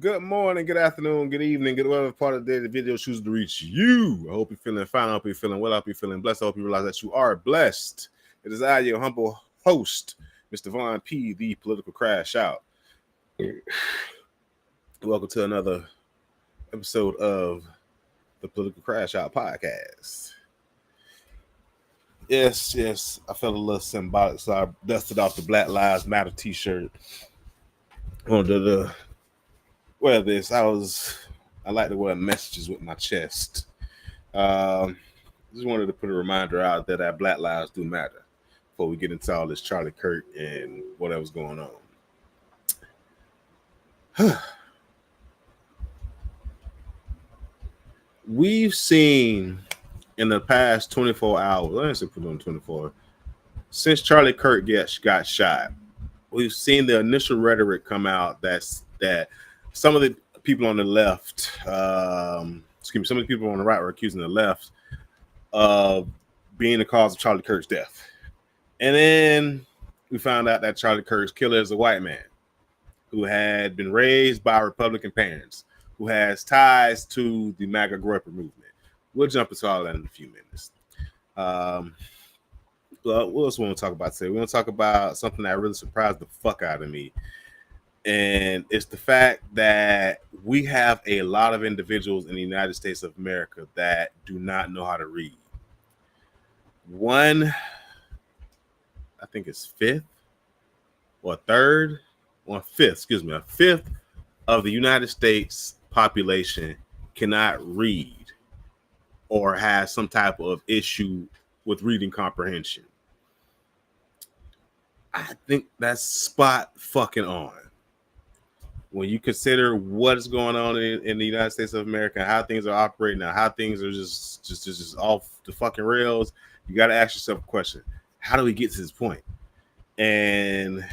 Good morning, good afternoon, good evening, good whatever part of the day the video chooses to reach you. I hope you're feeling fine. I hope you're feeling well. I hope you're feeling blessed. I hope you realize that you are blessed. It is I, your humble host, Mr. Vaughn P., the Political Crash Out. Welcome to another episode of the Political Crash Out podcast. Yes, I felt a little symbolic, so I dusted off the Black Lives Matter t-shirt on the wear this. I like to wear messages with my chest. Just wanted to put a reminder out there that Black lives do matter before we get into all this Charlie Kirk and whatever's going on. We've seen in the past 24 hours, let's put on 24, since Charlie Kirk got shot, we've seen the initial rhetoric come out that some of the people on the left, some of the people on the right were accusing the left of being the cause of Charlie Kirk's death. And then we found out that Charlie Kirk's killer is a white man who had been raised by Republican parents, who has ties to the MAGA Groyper movement. We'll jump into all that in a few minutes. What else we want to talk about today? We want to talk about something that really surprised the fuck out of me. And it's the fact that we have a lot of individuals in the United States of America that do not know how to read. A fifth of the United States population cannot read or has some type of issue with reading comprehension. I think that's spot fucking on. When you consider what is going on in the United States of America, how things are operating now, how things are just off the fucking rails, you got to ask yourself a question: how do we get to this point? And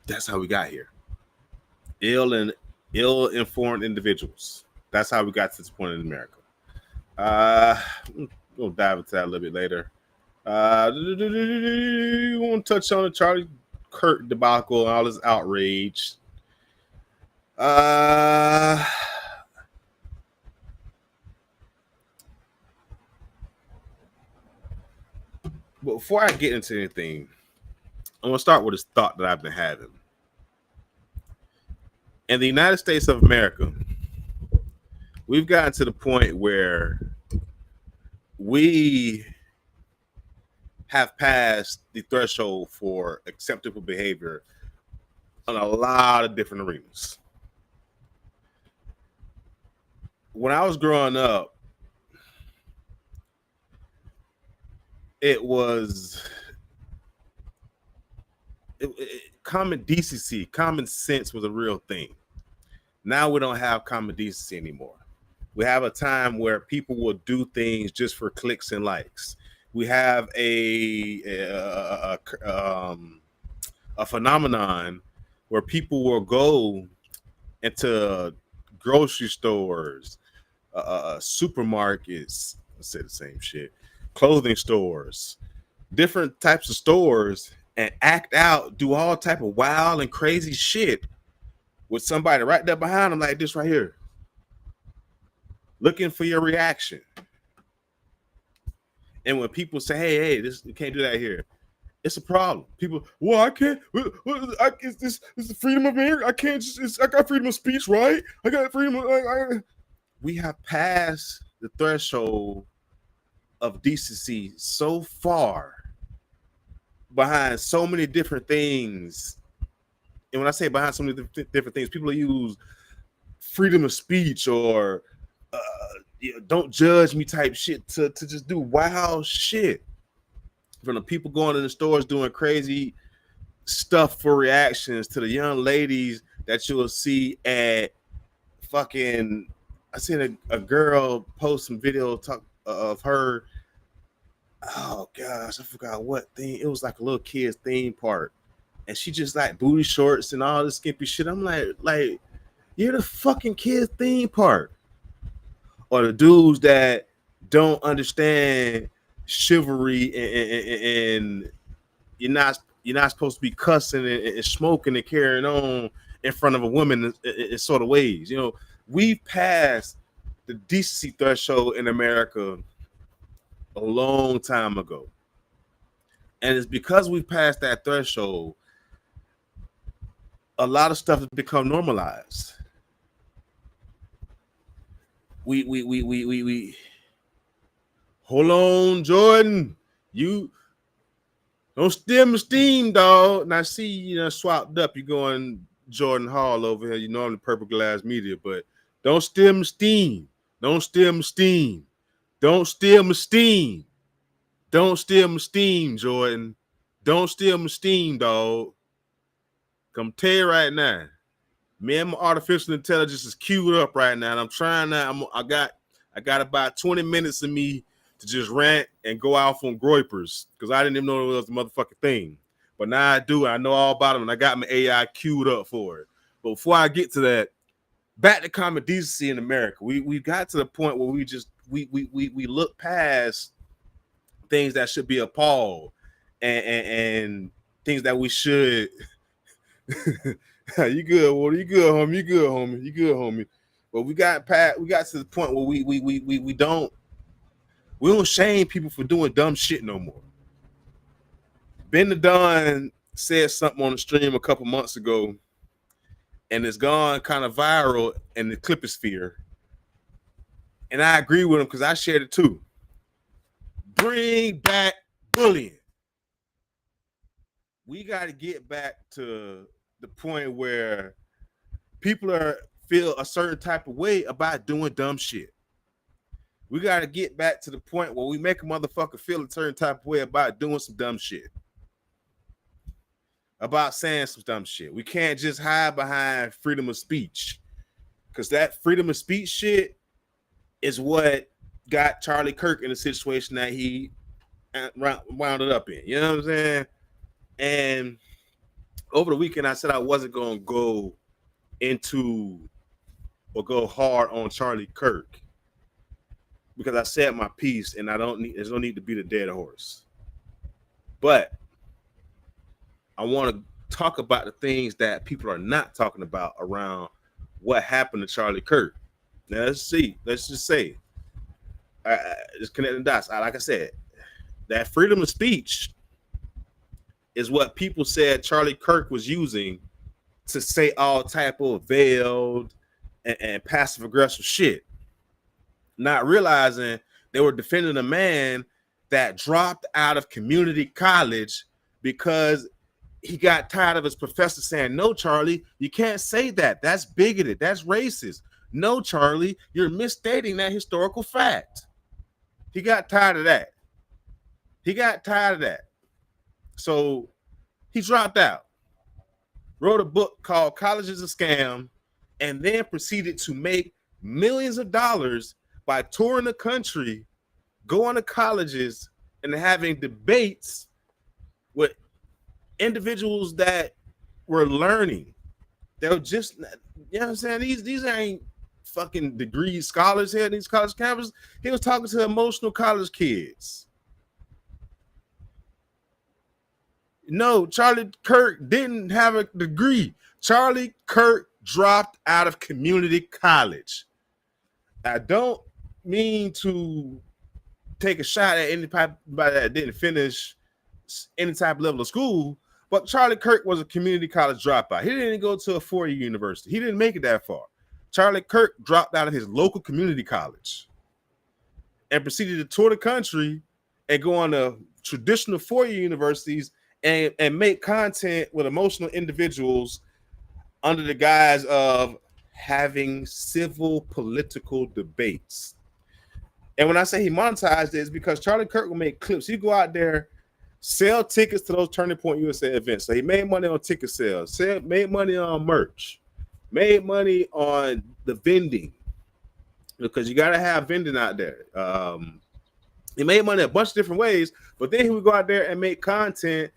that's how we got here. Ill-informed individuals. That's how we got to this point in America. We'll dive into that a little bit later. We want to touch on the Charlie Kirk debacle and all this outrage. But before I get into anything, I'm going to start with this thought that I've been having. In the United States of America, we've gotten to the point where we have passed the threshold for acceptable behavior on a lot of different arenas. When I was growing up, common decency, common sense was a real thing. Now we don't have common decency anymore. We have a time where people will do things just for clicks and likes. We have a phenomenon where people will go into grocery stores, supermarkets, let's say the same shit, clothing stores, different types of stores, and act out, do all type of wild and crazy shit with somebody right there behind them, like this right here, looking for your reaction. And when people say, hey, this, you can't do that here, it's a problem. People, well, I can't. This is the freedom of America. I can't just. I got freedom of speech, right? I got freedom of. We have passed the threshold of decency so far behind so many different things. And when I say behind so many different things, people use freedom of speech or don't judge me type shit to just do wild shit. From the people going in the stores doing crazy stuff for reactions to the young ladies that you'll see at fucking. I seen a girl post some video of her. Oh gosh, I forgot what thing. It was like a little kid's theme park, and she just like booty shorts and all this skimpy shit. I'm like you're the fucking kid's theme park, or the dudes that don't understand chivalry and you're not supposed to be cussing and smoking and carrying on in front of a woman in sort of ways. You know, we've passed the decency threshold in America a long time ago. And it's because we've passed that threshold, a lot of stuff has become normalized. We hold on, Jordan. You don't steal my steam, dog. Now see, you know, swapped up. You going Jordan Hall over here. You know I'm the Purple Glass Media, but don't steal my steam. Don't steal my steam. Don't steal my steam. Don't steal my steam, Jordan. Don't steal my steam, dog. Come tell you right now. Me and my artificial intelligence is queued up right now. And I'm trying to. I got about 20 minutes of me to just rant and go off on Groypers because I didn't even know it was a motherfucking thing. But now I do. I know all about them, and I got my AI queued up for it. But before I get to that, back to common decency in America. We got to the point where we look past things that should be appalled and things that we should. You good, Water? You good, homie? You good, homie? You good, homie? But we got to the point where we don't shame people for doing dumb shit no more. Ben the Don said something on the stream a couple months ago, and it's gone kind of viral in the cliposphere. And I agree with him because I shared it too. Bring back bullying. We got to get back to the point where people feel a certain type of way about doing dumb shit. We got to get back to the point where we make a motherfucker feel a certain type of way about doing some dumb shit. About saying some dumb shit. We can't just hide behind freedom of speech. Because that freedom of speech shit is what got Charlie Kirk in the situation that he wound it up in. You know what I'm saying? And over the weekend, I said I wasn't going to go into or go hard on Charlie Kirk because I said my piece and there's no need to beat a dead horse. But I want to talk about the things that people are not talking about around what happened to Charlie Kirk. Now, let's just say, just connecting the dots. Like I said, that freedom of speech is what people said Charlie Kirk was using to say all type of veiled and passive aggressive shit, not realizing they were defending a man that dropped out of community college because he got tired of his professor saying, "No, Charlie, you can't say that. That's bigoted. That's racist. No, Charlie, you're misstating that historical fact." He got tired of that. So he dropped out, wrote a book called College is a Scam, and then proceeded to make millions of dollars by touring the country, going to colleges, and having debates with individuals that were learning. They were just, you know what I'm saying? These ain't fucking degree scholars here in these college campuses. He was talking to emotional college kids. No, Charlie Kirk didn't have a degree. Charlie Kirk dropped out of community college. I don't mean to take a shot at anybody that didn't finish any type of level of school, but Charlie Kirk was a community college dropout. He didn't go to a four-year university. He didn't make it that far. Charlie Kirk dropped out of his local community college and proceeded to tour the country and go on to traditional four-year universities and make content with emotional individuals under the guise of having civil political debates. And when I say he monetized it, it's because Charlie Kirk will make clips. He go out there, sell tickets to those Turning Point USA events. So he made money on ticket sales, made money on merch, made money on the vending, because you got to have vending out there. He made money a bunch of different ways, but then he would go out there and make content.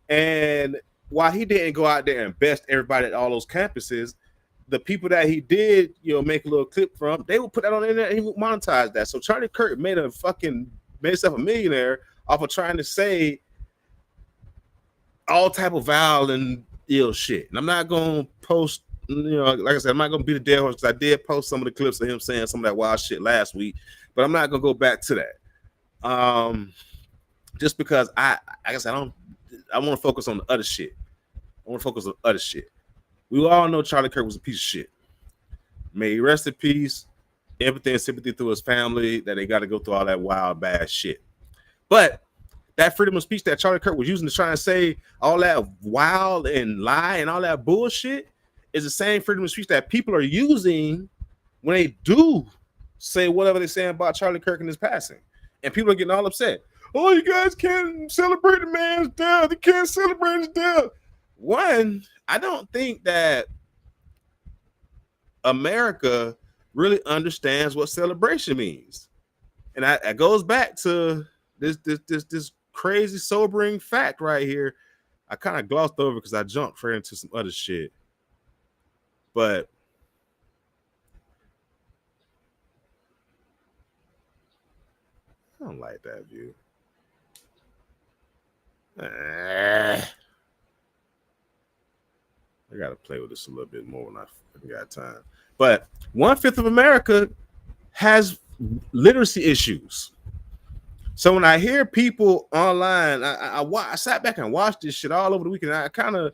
And while he didn't go out there and best everybody at all those campuses, the people that he did, make a little clip from, they would put that on the internet and he would monetize that. So Charlie Kirk made himself a millionaire off of trying to say all type of vile and ill shit. And I'm not gonna post, like I said, I'm not gonna beat a dead horse, because I did post some of the clips of him saying some of that wild shit last week, but I'm not gonna go back to that. Just because I want to focus on the other shit. We all know Charlie Kirk was a piece of shit. May he rest in peace. Empathy and sympathy through his family, that they got to go through all that wild, bad shit. But that freedom of speech that Charlie Kirk was using to try and say all that wild and lie and all that bullshit is the same freedom of speech that people are using when they do say whatever they're saying about Charlie Kirk and his passing. And people are getting all upset. Oh, you guys can't celebrate the man's death. You can't celebrate his death. One, I don't think that America really understands what celebration means. And it goes back to this crazy, sobering fact right here. I kind of glossed over because I jumped right into some other shit. But I don't like that view. I got to play with this a little bit more when I got time. But 1/5 of America has literacy issues. So when I hear people online, I sat back and watched this shit all over the weekend. I kind of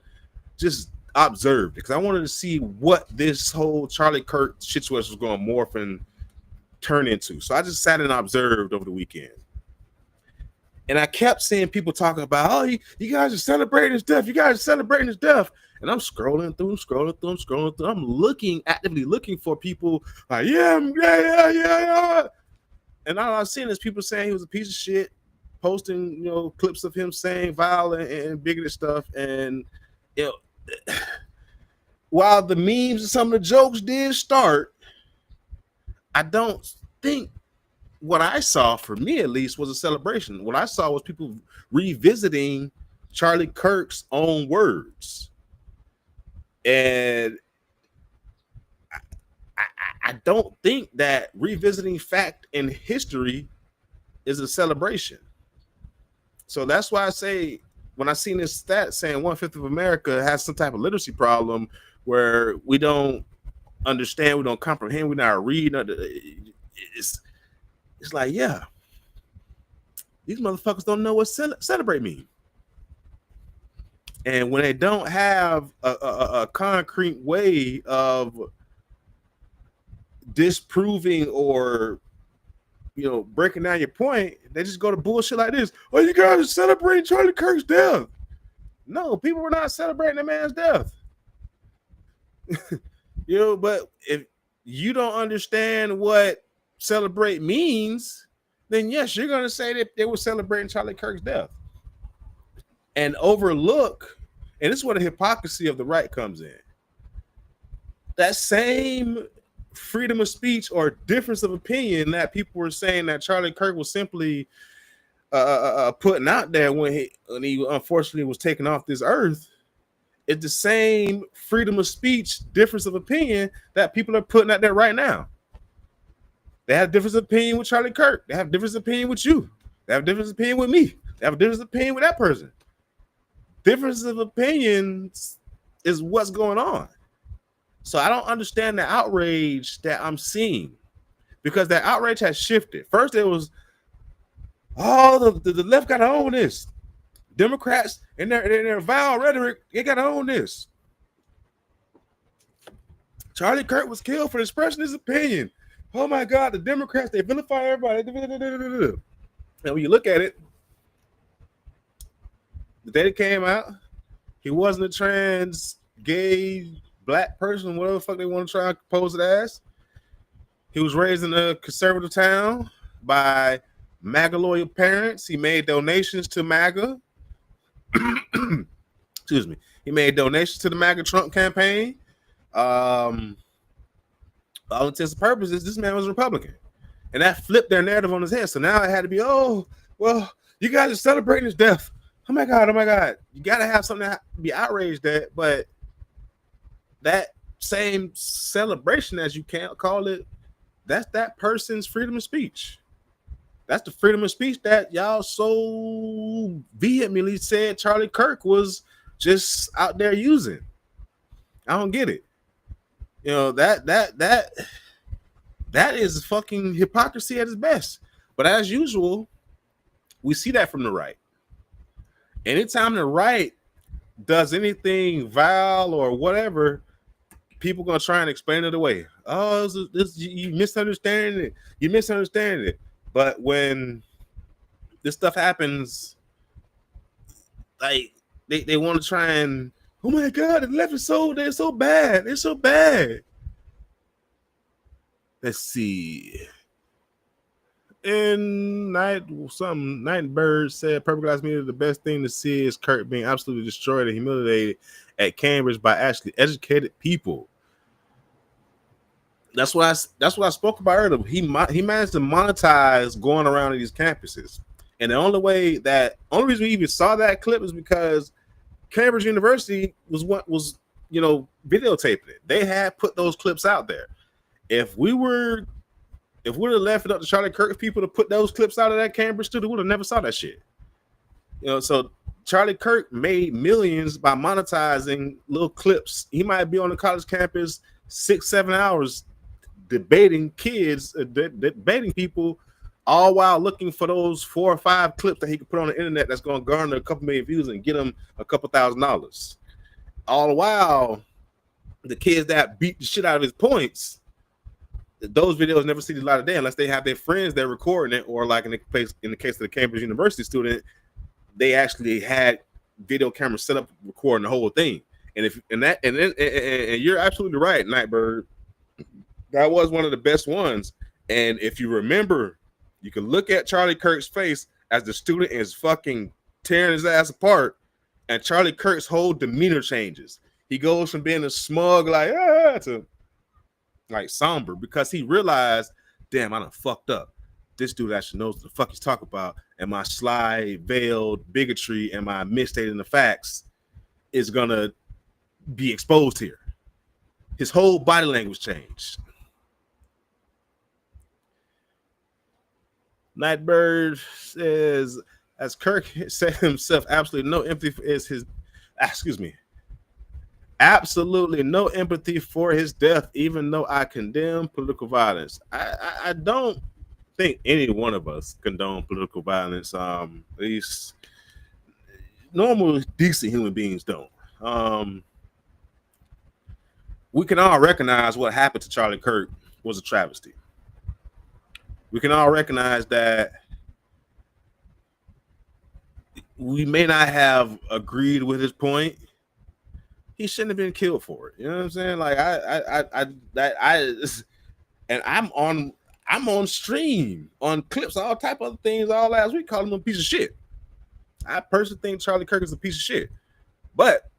just observed, because I wanted to see what this whole Charlie Kirk situation was going to morph and turn into. So I just sat and observed over the weekend. And I kept seeing people talking about, oh, you guys are celebrating his death. You guys are celebrating his death. And I'm scrolling through. I'm actively looking for people like, yeah. And all I've seen is people saying he was a piece of shit, posting, clips of him saying vile and bigoted stuff. And, while the memes and some of the jokes did start, I don't think what I saw, for me at least, was a celebration. What I saw was people revisiting Charlie Kirk's own words. And I don't think that revisiting fact and history is a celebration. So that's why I say, when I seen this stat saying 1/5 of America has some type of literacy problem where we don't understand, we don't comprehend, we're not reading, it's like, yeah, these motherfuckers don't know what celebrate means. And when they don't have a concrete way of disproving or, breaking down your point, they just go to bullshit like this. Oh, you guys are celebrating Charlie Kirk's death. No, people were not celebrating the man's death. But if you don't understand what celebrate means, then yes, you're going to say that they were celebrating Charlie Kirk's death. And overlook, and this is where the hypocrisy of the right comes in. That same freedom of speech or difference of opinion that people were saying that Charlie Kirk was simply putting out there when he unfortunately was taken off this earth, is the same freedom of speech, difference of opinion that people are putting out there right now. They have a difference of opinion with Charlie Kirk. They have a difference of opinion with you. They have a difference of opinion with me. They have a difference of opinion with that person. Differences of opinions is what's going on. So I don't understand the outrage that I'm seeing, because that outrage has shifted. First, it was, the left got to own this. Democrats and their vile rhetoric, they got to own this. Charlie Kirk was killed for expressing his opinion. Oh my God, the Democrats, they vilify everybody. And when you look at it, the day it came out, he wasn't a trans, gay, black person, whatever the fuck they want to try and pose it as. He was raised in a conservative town by MAGA loyal parents. He made donations to MAGA. Excuse me. He made donations to the MAGA Trump campaign. All intents and purposes, this man was a Republican. And that flipped their narrative on his head. So now it had to be, oh, well, you guys are celebrating his death. Oh my God, oh my God. You got to have something to be outraged at. But that same celebration, as you can't call it, that's that person's freedom of speech. That's the freedom of speech that y'all so vehemently said Charlie Kirk was just out there using. I don't get it. You know, that is fucking hypocrisy at its best. But as usual, we see that from the right. Anytime the right does anything vile or whatever, people gonna try and explain it away. Oh, this you misunderstanding it. You misunderstand it. But when this stuff happens, like they want to try and, oh my God, the left is they're so bad. They're so bad. Let's see. And Nightbird said, Perfect Glass Media, the best thing to see is Kirk being absolutely destroyed and humiliated at Cambridge by actually educated people. That's what I spoke about earlier. He managed to monetize going around to these campuses, and the only reason we even saw that clip is because Cambridge University was videotaping it. They had put those clips out there. If we'd have left it up to Charlie Kirk people to put those clips out of that Cambridge studio, we would have never saw that shit. So Charlie Kirk made millions by monetizing little clips. He might be on the college campus 6-7 hours debating debating people, all while looking for those 4 or 5 clips that he could put on the internet that's going to garner a couple million views and get him a couple $1,000. All the while, the kids that beat the shit out of his points, those videos never see the light of day unless they have their friends that recording it, or like in the case of the Cambridge University student, they actually had video cameras set up recording the whole thing. And you're absolutely right, Nightbird. That was one of the best ones. And if you remember, you can look at Charlie Kirk's face as the student is fucking tearing his ass apart, and Charlie Kirk's whole demeanor changes. He goes from being a smug to like somber, because he realized, damn, I done fucked up. This dude actually knows what the fuck he's talking about, and my sly, veiled bigotry and my misstating the facts is gonna be exposed here. His whole body language changed. Nightbird says, as Kirk said himself, absolutely no empathy for his death, even though I condemn political violence. I don't think any one of us condone political violence. At least normal, decent human beings don't. We can all recognize what happened to Charlie Kirk was a travesty. We can all recognize that we may not have agreed with his point. He shouldn't have been killed for it. You know what I'm saying? Like I'm on stream, on clips, all type of other things all last week, calling him a piece of shit. I personally think Charlie Kirk is a piece of shit. But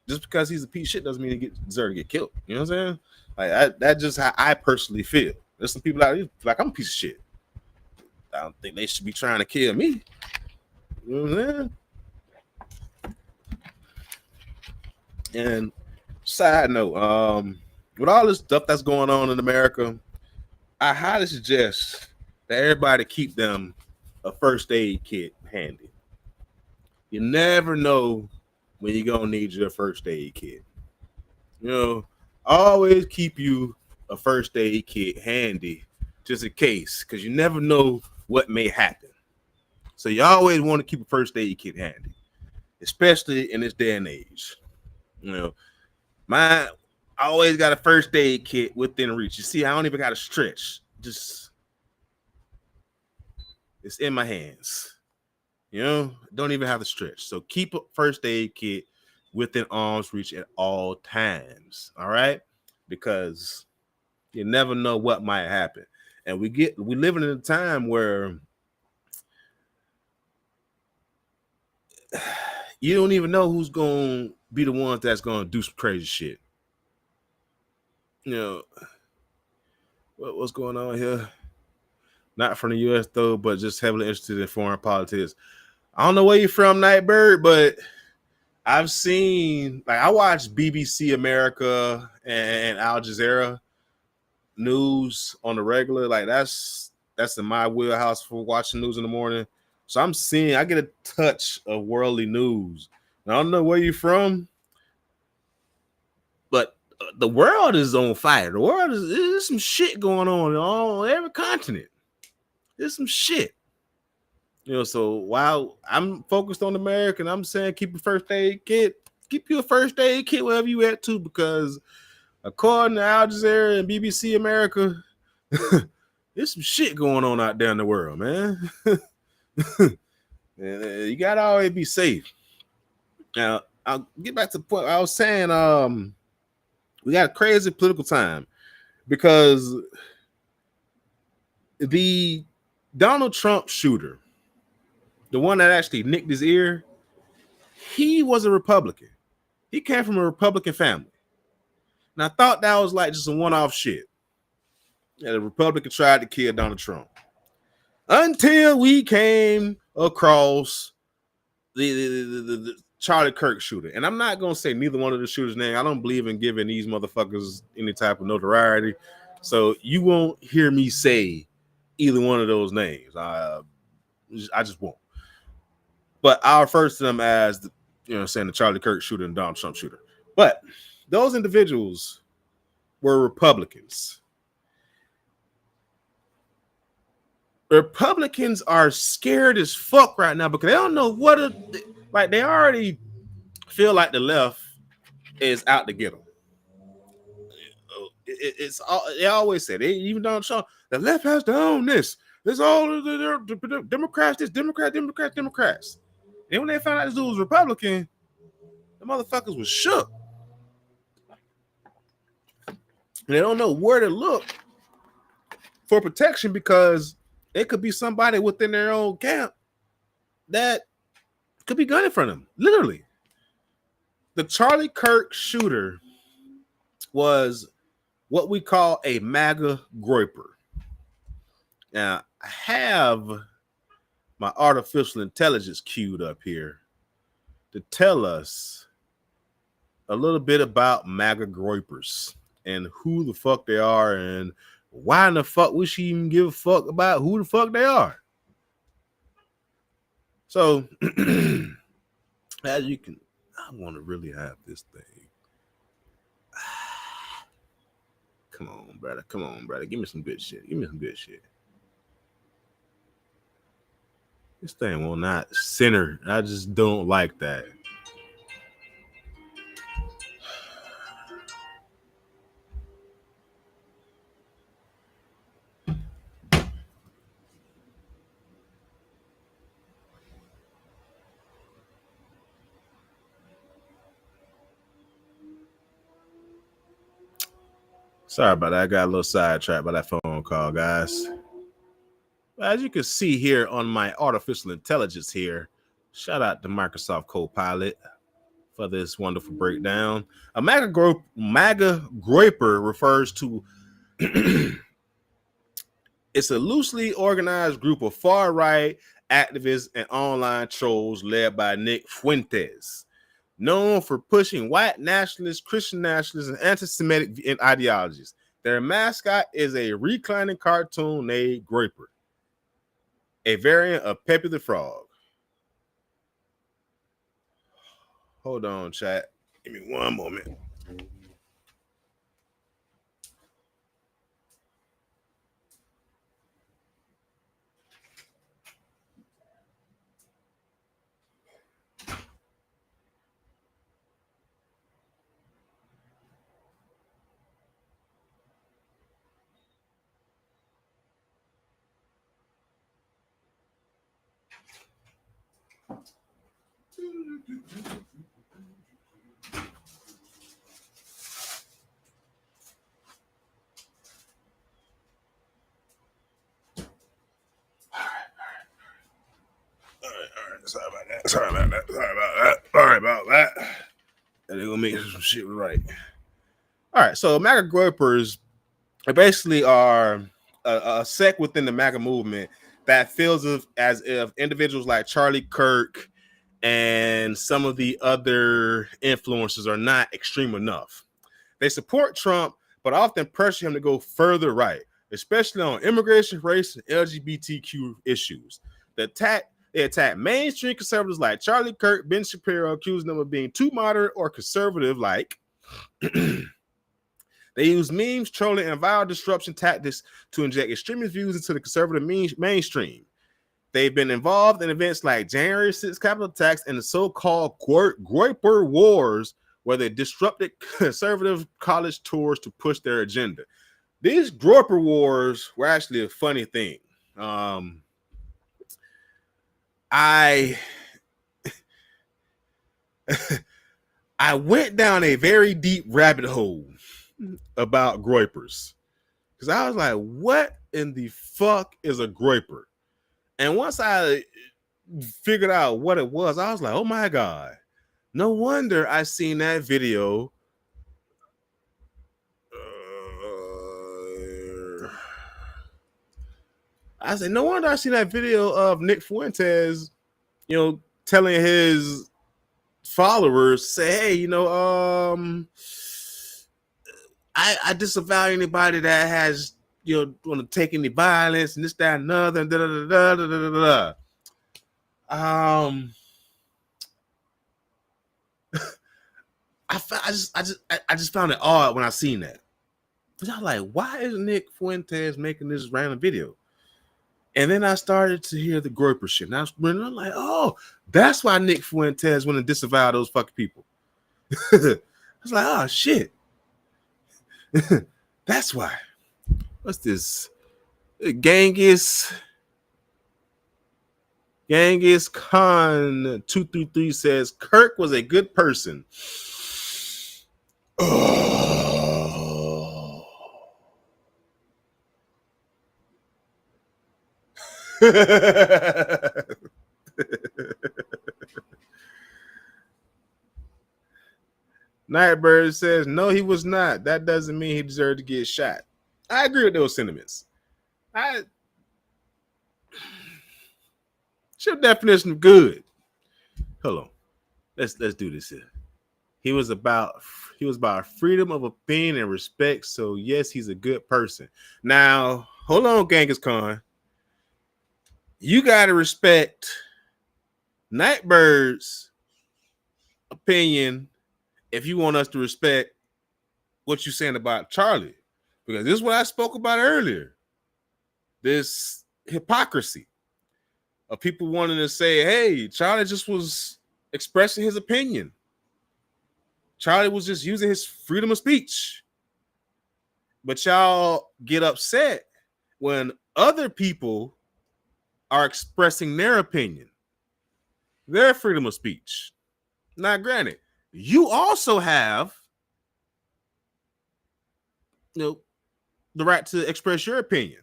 just because he's a piece of shit doesn't mean he deserves to get killed. You know what I'm saying? Like that's just how I personally feel. There's some people out there like, I'm a piece of shit. I don't think they should be trying to kill me. You know what I'm saying? And side note, with all this stuff that's going on in America, I highly suggest that everybody keep them a first aid kit handy. You never know when you're gonna need your first aid kit. Always keep you a first aid kit handy just in case, because you never know what may happen. So you always want to keep a first aid kit handy, especially in this day and age. I always got a first aid kit within reach. You see, I don't even got to stretch. Just, it's in my hands. Don't even have to stretch. So keep a first aid kit within arm's reach at all times. All right, because you never know what might happen, and we living in a time where you don't even know who's gonna be the ones that's gonna do some crazy shit. You know what's going on here? Not from the U.S. though, but just heavily interested in foreign politics. I don't know where you're from, Nightbird, but I've seen, like, I watch BBC America and Al Jazeera news on the regular. Like, that's in my wheelhouse for watching news in the morning. So I get a touch of worldly news. I don't know where you're from, but the world is on fire. There's some shit going on every continent. There's some shit. So while I'm focused on America, and I'm saying keep a first aid kit, keep you a first aid kit wherever you at too, because according to Al Jazeera and BBC America, there's some shit going on out there in the world, man. You gotta always be safe. Now, I'll get back to the point I was saying. We got a crazy political time because the Donald Trump shooter, the one that actually nicked his ear, he was a Republican. He came from a Republican family. And I thought that was like just a one-off shit. Yeah, the Republican tried to kill Donald Trump. Until we came across the Charlie Kirk shooter. And I'm not going to say neither one of the shooters' name. I don't believe in giving these motherfuckers any type of notoriety. So you won't hear me say either one of those names. I just won't. But I'll refer to them as the Charlie Kirk shooter and Donald Trump shooter. But those individuals were Republicans. Republicans are scared as fuck right now because they don't know they already feel like the left is out to get them. It's all they always say. Even Donald Trump, the left has to own this. There's all the Democrats, Democrats. And when they found out this dude was Republican, the motherfuckers was shook. And they don't know where to look for protection because it could be somebody within their own camp that could be gunning for them. Literally. The Charlie Kirk shooter was what we call a MAGA Groyper. Now, I have my artificial intelligence queued up here to tell us a little bit about MAGA Groypers and who the fuck they are and why in the fuck we should even give a fuck about who the fuck they are. So, as you can, I want to really have this thing. Come on, brother. Give me some good shit. This thing will not center. I just don't like that. Sorry about that. I got a little sidetracked by that phone call, guys. As you can see here on my artificial intelligence here, shout out to Microsoft Copilot for this wonderful breakdown. A MAGA Groyper refers to it's a loosely organized group of far-right activists and online trolls led by Nick Fuentes, known for pushing white nationalist, Christian nationalist, and anti-Semitic ideologies. Their mascot is a reclining cartoon named Groyper, a variant of Pepe the Frog. Hold on, chat. Give me one moment. gonna make some shit right. All right, so MAGA Groypers basically are a sect within the MAGA movement that feels as if individuals like Charlie Kirk and some of the other influencers are not extreme enough. They support Trump, but often pressure him to go further right, especially on immigration, race, and LGBTQ issues. They attack mainstream conservatives like Charlie Kirk, Ben Shapiro, accusing them of being too moderate or conservative like. They use memes, trolling, and viral disruption tactics to inject extremist views into the conservative mainstream. They've been involved in events like January 6th Capitol attacks and the so-called Groyper Wars, where they disrupted conservative college tours to push their agenda. These Groyper Wars were actually a funny thing. I went down a very deep rabbit hole about Groypers because I was like, what in the fuck is a Groyper? And once I figured out what it was, I was like, oh my God, no wonder I seen that video. I said, no wonder I seen that video of Nick Fuentes, telling his followers, say, hey, I disavow anybody that has, want to take any violence and this, that, and other, and da da da da da da da. I just found it odd when I seen that. I was like, why is Nick Fuentes making this random video? And then I started to hear the Groyper shit. And I'm like, oh, that's why Nick Fuentes went to disavow those fucking people. I was like, oh shit. That's why. What's this? Genghis Khan 233 says Kirk was a good person. Oh. Nightbird says, no, he was not. That doesn't mean he deserved to get shot. I agree with those sentiments. Your definition of good. Hold on. Let's do this here. He was about freedom of opinion and respect. So yes, he's a good person. Now, hold on, Genghis Khan. You gotta respect Nightbird's opinion if you want us to respect what you're saying about Charlie. Because this is what I spoke about earlier. This hypocrisy of people wanting to say, hey, Charlie just was expressing his opinion. Charlie was just using his freedom of speech. But y'all get upset when other people are expressing their opinion, their freedom of speech. Now, granted, you also have the right to express your opinion.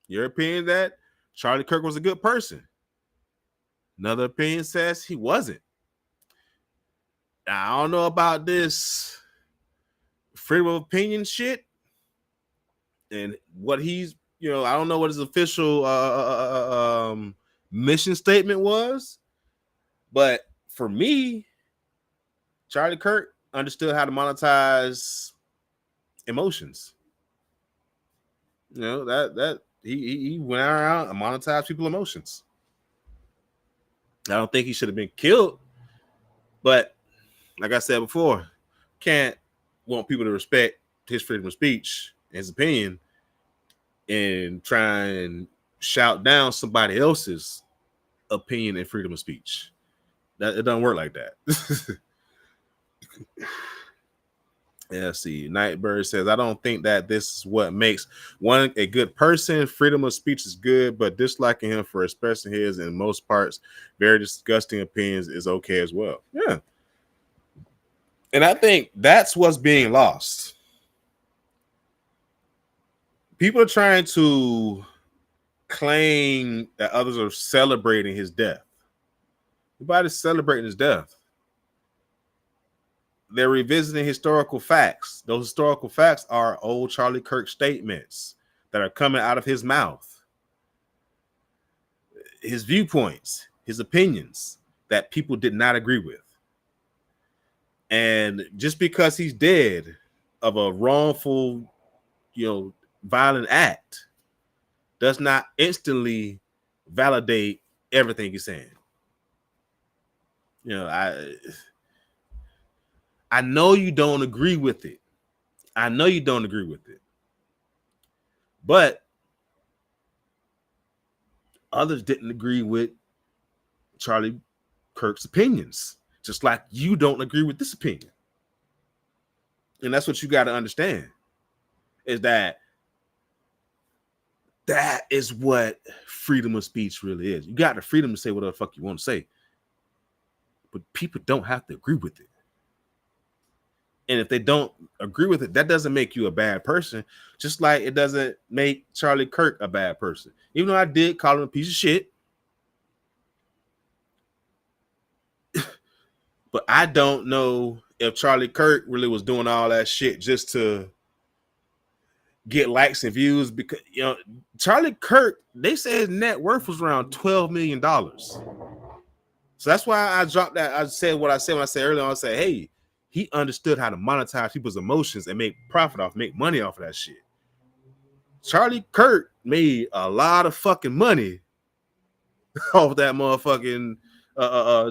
Your opinion that Charlie Kirk was a good person. Another opinion says he wasn't. Now, I don't know about this freedom of opinion shit and what he's, I don't know what his official mission statement was. But for me, Charlie Kirk understood how to monetize emotions. That he went around and monetized people's emotions. I don't think he should have been killed, but like I said before, can't want people to respect his freedom of speech, his opinion, and try and shout down somebody else's opinion and freedom of speech. That it doesn't work like that. Yeah, see, Nightbird says, I don't think that this is what makes one a good person. Freedom of speech is good, but disliking him for expressing his, in most parts, very disgusting opinions is okay as well. Yeah. And I think that's what's being lost. People are trying to claim that others are celebrating his death. Nobody's celebrating his death. they're revisiting historical facts. Those historical facts are old Charlie Kirk statements that are coming out of his mouth, his viewpoints, his opinions that people did not agree with. And just because he's dead of a wrongful, violent act does not instantly validate everything he's saying. I know you don't agree with it. But others didn't agree with Charlie Kirk's opinions, just like you don't agree with this opinion. And that's what you got to understand, is that is what freedom of speech really is. You got the freedom to say whatever the fuck you want to say, but people don't have to agree with it. And if they don't agree with it, that doesn't make you a bad person, just like it doesn't make Charlie Kirk a bad person. Even though I did call him a piece of shit, but I don't know if Charlie Kirk really was doing all that shit just to get likes and views, because Charlie Kirk, they say his net worth was around $12 million. So that's why I dropped that. I said what I said when I said earlier on. I said, hey, he understood how to monetize people's emotions and make money off of that shit. Charlie Kirk made a lot of fucking money off that motherfucking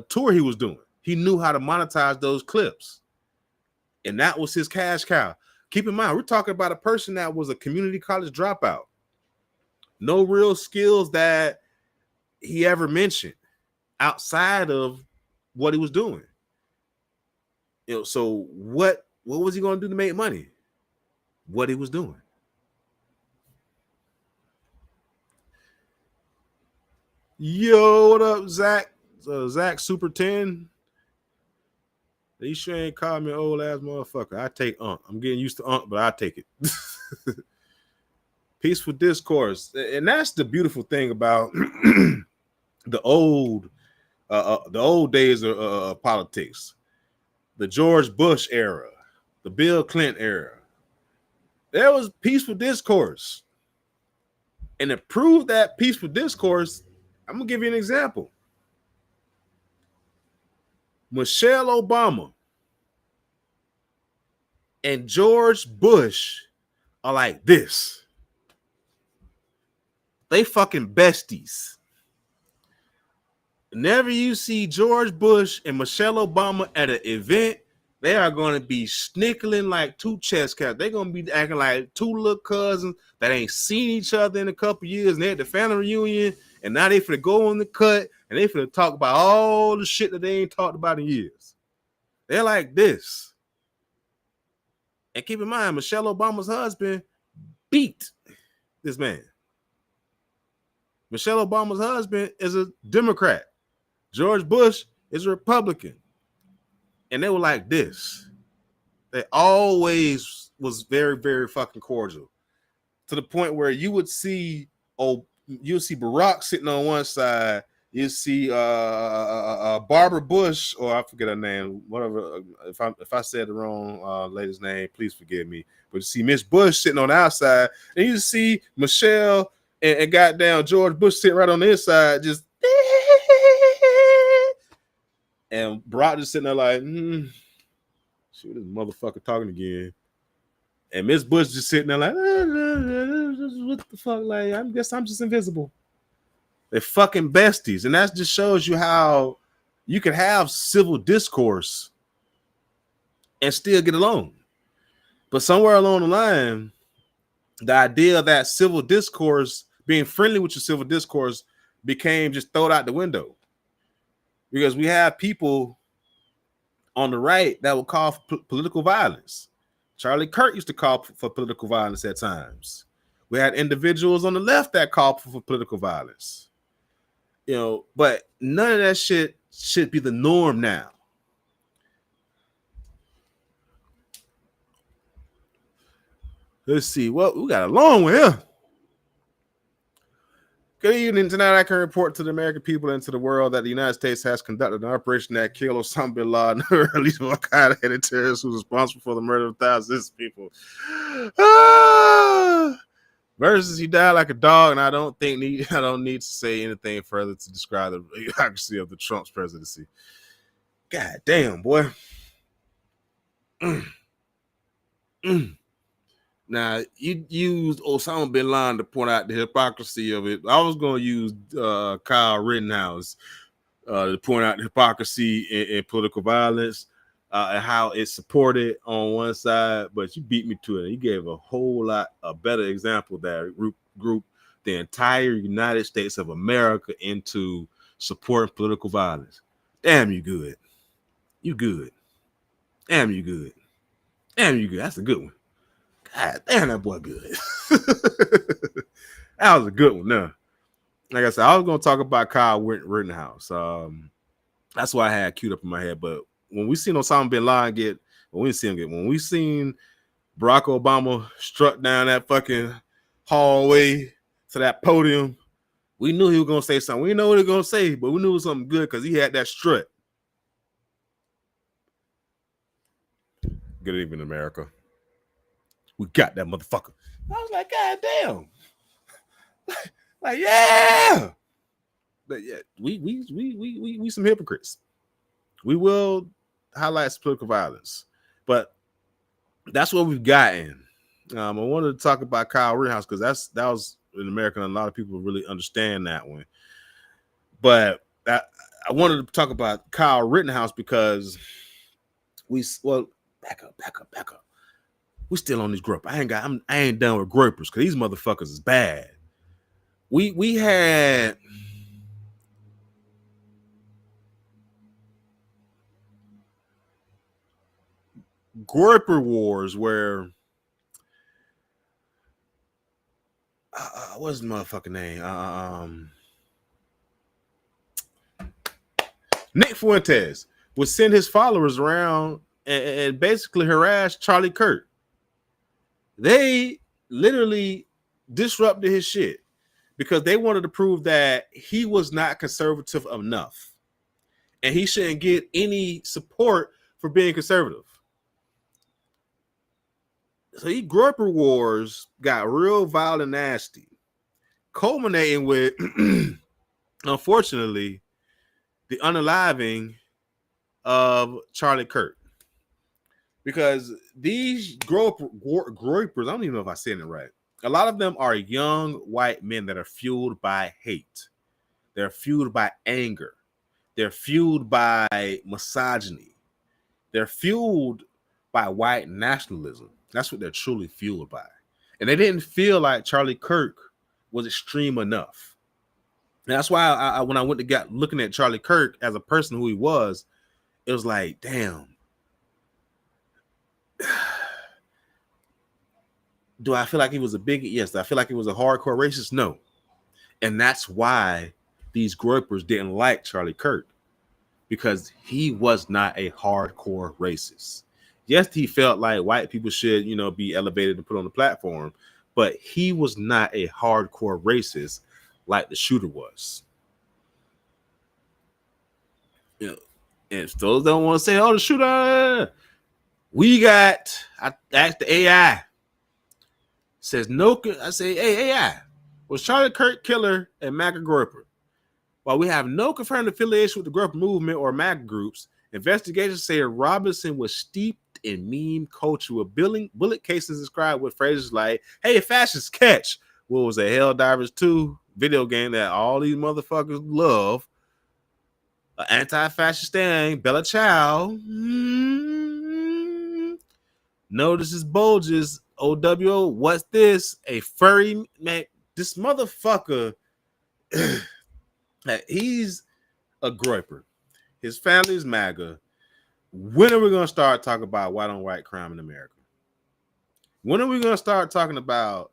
tour he was doing. He knew how to monetize those clips, and that was his cash cow. Keep in mind, we're talking about a person that was a community college dropout. No real skills that he ever mentioned outside of what he was doing. So what was he going to do to make money? What he was doing. Yo, what up, Zach? Zach Super 10. You sure ain't called me old ass motherfucker. I take Unk. I'm getting used to Unk, but I take it. Peaceful discourse. And that's the beautiful thing about the old days of politics. The George Bush era, the Bill Clinton era. There was peaceful discourse. And to prove that peaceful discourse, I'm going to give you an example. Michelle Obama and George Bush are like this. They fucking besties. Whenever you see George Bush and Michelle Obama at an event, they are going to be snickling like two chest caps. They're going to be acting like two little cousins that ain't seen each other in a couple years, and they're at the family reunion, and now they finna go on the cut, and they finna talk about all the shit that they ain't talked about in years. They're like this. And keep in mind, Michelle Obama's husband beat this man. Michelle Obama's husband is a Democrat. George Bush is a Republican. And they were like this. They always was very, very fucking cordial. To the point where you would see Barack sitting on one side, you see Barbara Bush, or I forget her name, whatever. If I said the wrong lady's name, please forgive me. But you see Miss Bush sitting on the outside, and you see Michelle and goddamn George Bush sitting right on the inside, just and Barack just sitting there like, shoot, this motherfucker talking again. And Miss Bush just sitting there like, what the fuck? Like, I guess I'm just invisible. They're fucking besties. And that just shows you how you can have civil discourse and still get along. But somewhere along the line, the idea that civil discourse, being friendly with your civil discourse, became just thrown out the window. Because we have people on the right that will call for political violence. Charlie Kirk used to call for political violence at times. We had individuals on the left that called for political violence. But none of that shit should be the norm now. Let's see. Well, we got a long one here. Good evening. Tonight, I can report to the American people and to the world that the United States has conducted an operation that killed Osama bin Laden, or at least Al-Qaeda terrorist who's responsible for the murder of thousands of people. Versus, he died like a dog, and I don't need to say anything further to describe the hypocrisy of the Trump's presidency. God damn, boy. Now, you used Osama bin Laden to point out the hypocrisy of it. I was going to use Kyle Rittenhouse to point out the hypocrisy in political violence and how it's supported on one side, but you beat me to it. You gave a whole lot a better example that group the entire United States of America into supporting political violence. Damn, you good. You good. Damn, you good. Damn, you good. That's a good one. God damn, that boy good. That was a good one. Now, like I said, I was going to talk about Kyle Rittenhouse. That's why I had queued up in my head. But when we seen Osama bin Laden when we seen Barack Obama struck down that fucking hallway to that podium, we knew he was going to say something. We didn't know what he was going to say, but we knew it was something good because he had that strut. Good evening, America. We got that motherfucker. I was like, God damn. Like, yeah. But yeah, we some hypocrites. We will highlight political violence, but that's what we've gotten. I wanted to talk about Kyle Rittenhouse because that was in America, and a lot of people really understand that one. But I wanted to talk about Kyle Rittenhouse because back up. We still on these Groyper. I ain't done with Groypers because these motherfuckers is bad. We had Groyper wars where what's the motherfucking name? Nick Fuentes would send his followers around and basically harass Charlie Kirk. They literally disrupted his shit because they wanted to prove that he was not conservative enough and he shouldn't get any support for being conservative. So these Groyper wars got real violent and nasty, culminating with, unfortunately, the unaliving of Charlie Kirk. Because these Groypers, I don't even know if I said it right. A lot of them are young white men that are fueled by hate. They're fueled by anger. They're fueled by misogyny. They're fueled by white nationalism. That's what they're truly fueled by. And they didn't feel like Charlie Kirk was extreme enough. And that's why I when I went to looking at Charlie Kirk as a person who he was, it was like, damn. Do I feel like he was a bigot? Yes. Do I feel like he was a hardcore racist? No. And that's why these Groypers didn't like Charlie Kirk, because he was not a hardcore racist. Yes, he felt like white people should, be elevated and put on the platform, but he was not a hardcore racist like the shooter was. And if those don't want to say, oh, the shooter, I asked the AI. Says no. I say, hey, AI, was Charlie Kirk killer and MAGA Groyper? While we have no confirmed affiliation with the Groyper movement or MAGA groups, investigations say Robinson was steeped in meme culture with bullet cases described with phrases like, hey, fascists catch. What was a Helldivers 2 video game that all these motherfuckers love? An anti-fascist thing, Bella Ciao. Notices bulges. OWO, what's this? A furry man. This motherfucker, he's a Groyper. His family is MAGA. When are we going to start talking about white on white crime in America? When are we going to start talking about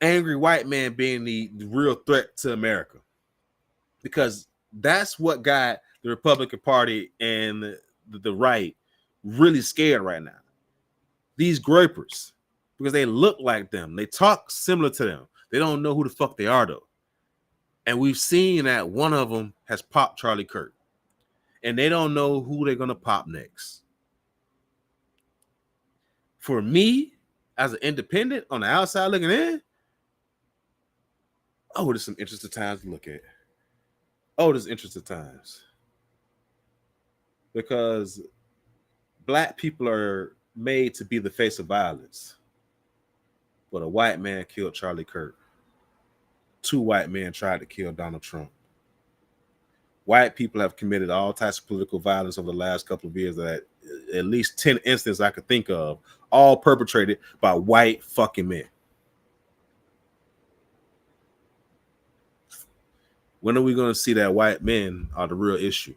angry white men being the real threat to America? Because that's what got the Republican Party and the right really scared right now. These Groypers, because they look like them. They talk similar to them. They don't know who the fuck they are though. And we've seen that one of them has popped Charlie Kirk. And they don't know who they're gonna pop next. For me, as an independent on the outside looking in, oh, there's some interesting times to look at. Oh, there's interesting times. Because black people are made to be the face of violence. But a white man killed Charlie Kirk. 2 white men tried to kill Donald Trump. White people have committed all types of political violence over the last couple of years. That at least 10 instances I could think of, all perpetrated by white fucking men. When are we going to see that white men are the real issue?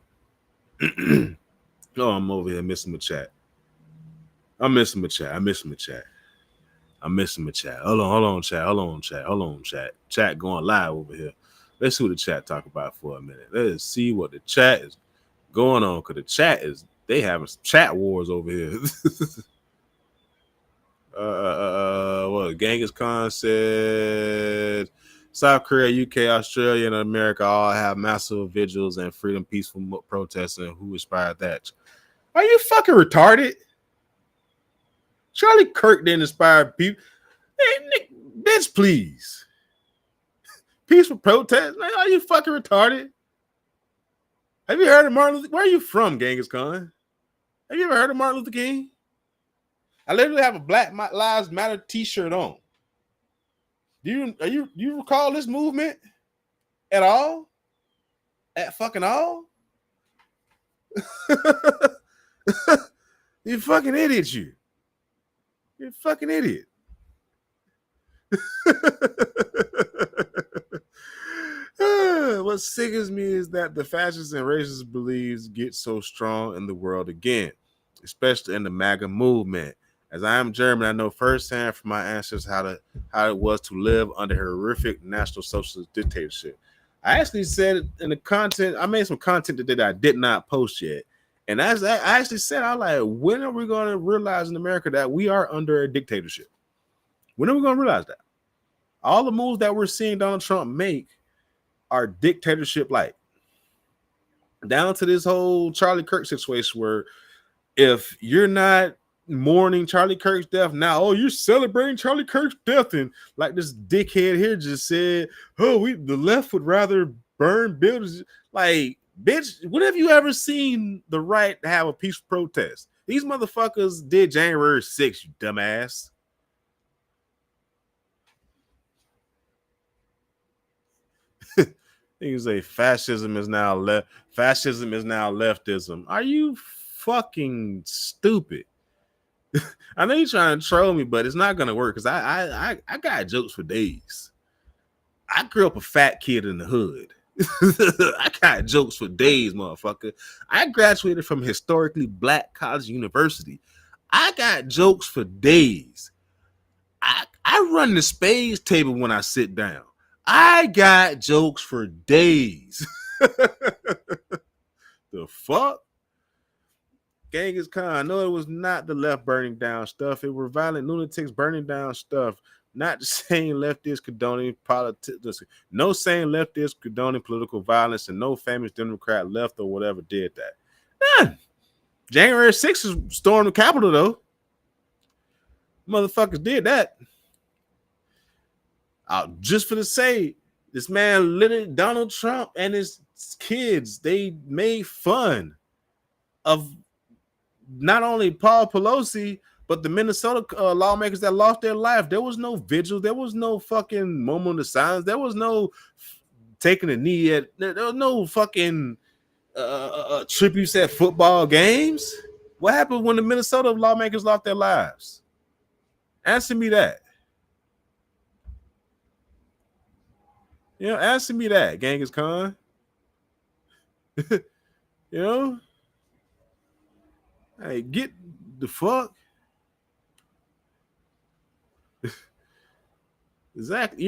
Oh, I'm over here missing my chat. I'm missing my chat. Hold on, chat. Chat going live over here. Let's see what the chat talk about for a minute. Let's see what the chat is going on, because the chat is, they having some chat wars over here. What Genghis Khan said, South Korea, UK, Australia, and America all have massive vigils and freedom peaceful protests, and who inspired that? Are you fucking retarded? Charlie Kirk didn't inspire people. Hey, Nick, bitch, please. Peaceful protest? Man, are you fucking retarded? Have you heard of Martin Luther? Where are you from, Genghis Khan? Have you ever heard of Martin Luther King? I literally have a Black Lives Matter t-shirt on. Do you recall this movement at all? At fucking all? You fucking idiot, you. You're a fucking idiot. What sickens me is that the fascists and racist beliefs get so strong in the world again, especially in the MAGA movement. As I am German, I know firsthand from my ancestors how it was to live under horrific National Socialist dictatorship. I actually said in the content, I made some content today that I did not post yet. And as I actually said, I like, when are we going to realize in America that we are under a dictatorship? When are we going to realize that? All the moves that we're seeing Donald Trump make are dictatorship-like. Down to this whole Charlie Kirk situation where if you're not mourning Charlie Kirk's death now, oh, you're celebrating Charlie Kirk's death, and like this dickhead here just said, oh, the left would rather burn buildings. Like, bitch, when have you ever seen the right to have a peaceful protest? These motherfuckers did January 6th, you dumbass. You say fascism is now leftism. Are you fucking stupid? I know you're trying to troll me, but it's not gonna work because I got jokes for days. I grew up a fat kid in the hood. I got jokes for days, motherfucker. I graduated from historically black college university. I got jokes for days. I run the spades table when I sit down. I got jokes for days. The fuck? Genghis Khan, no, it was not the left burning down stuff. It were violent lunatics burning down stuff. Not the same leftists condoning politics. No sane leftists condoning political violence, and no famous Democrat left or whatever did that. None. January 6th stormed the Capitol, though. Motherfuckers did that. Just for the say, this man, literally Donald Trump and his kids, they made fun of not only Paul Pelosi, but the Minnesota lawmakers that lost their life. There was no vigil. There was no fucking moment of silence. There was no taking a knee at. There was no fucking tributes at football games. What happened when the Minnesota lawmakers lost their lives? Answer me that. You know, answer me that, Genghis Khan. You know? Hey, get the fuck. Exactly.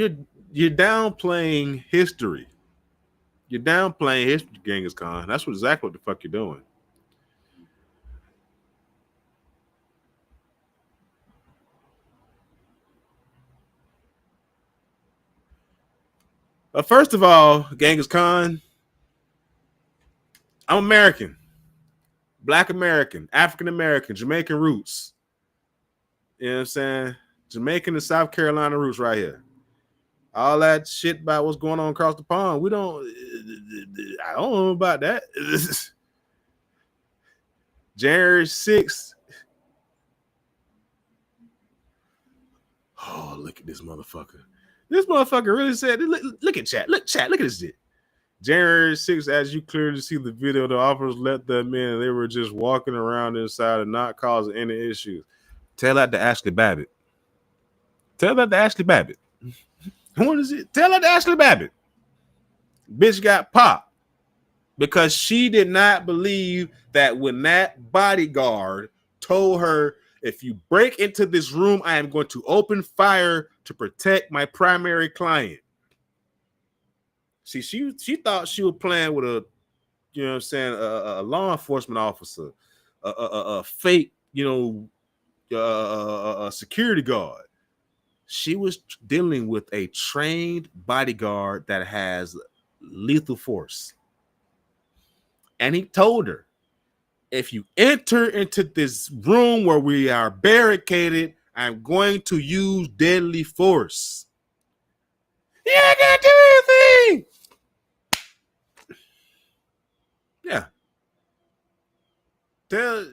You're downplaying history. You're downplaying history, Genghis Khan. That's exactly what the fuck you're doing. First of all, Genghis Khan, I'm American, Black American, African American, Jamaican roots. You know what I'm saying? Jamaican and South Carolina roots right here. All that shit about what's going on across the pond, we don't. I don't know about that. January 6th. Oh, look at this motherfucker. This motherfucker really said, look at chat. Look at this shit. January 6th, as you clearly see the video, the officers let them in. They were just walking around inside and not causing any issues. Tell that to Ashley Babbitt. Tell that to Ashley Babbitt. What is it? Tell that to Ashley Babbitt. Bitch got popped because she did not believe that when that bodyguard told her, if you break into this room, I am going to open fire to protect my primary client. See, she thought she was playing with a, you know what I'm saying, a law enforcement officer, a fake, you know, a security guard. She was dealing with a trained bodyguard that has lethal force. And he told her, if you enter into this room where we are barricaded, I'm going to use deadly force. Yeah, I can't do anything. Yeah.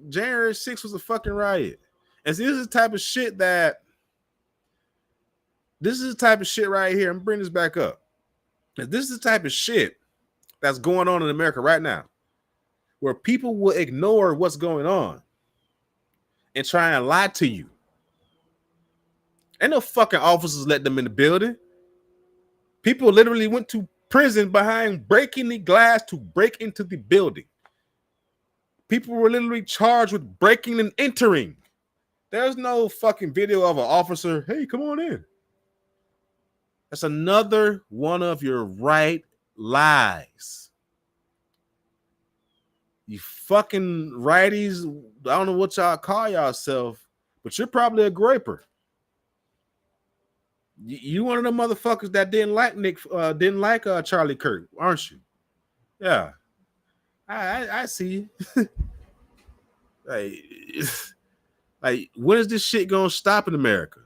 January 6th was a fucking riot. And this is the type of shit that, this is the type of shit right here. I'm bringing this back up. This is the type of shit that's going on in America right now, where people will ignore what's going on and try and lie to you. Ain't no fucking officers let them in the building. People literally went to prison behind breaking the glass to break into the building. People were literally charged with breaking and entering. There's no fucking video of an officer, hey, come on in. That's another one of your right lies. You fucking righties, I don't know what y'all call yourself, but you're probably a Groyper. You one of the motherfuckers that didn't like Charlie Kirk, aren't you? Yeah, I see. like, when is this shit gonna stop in America?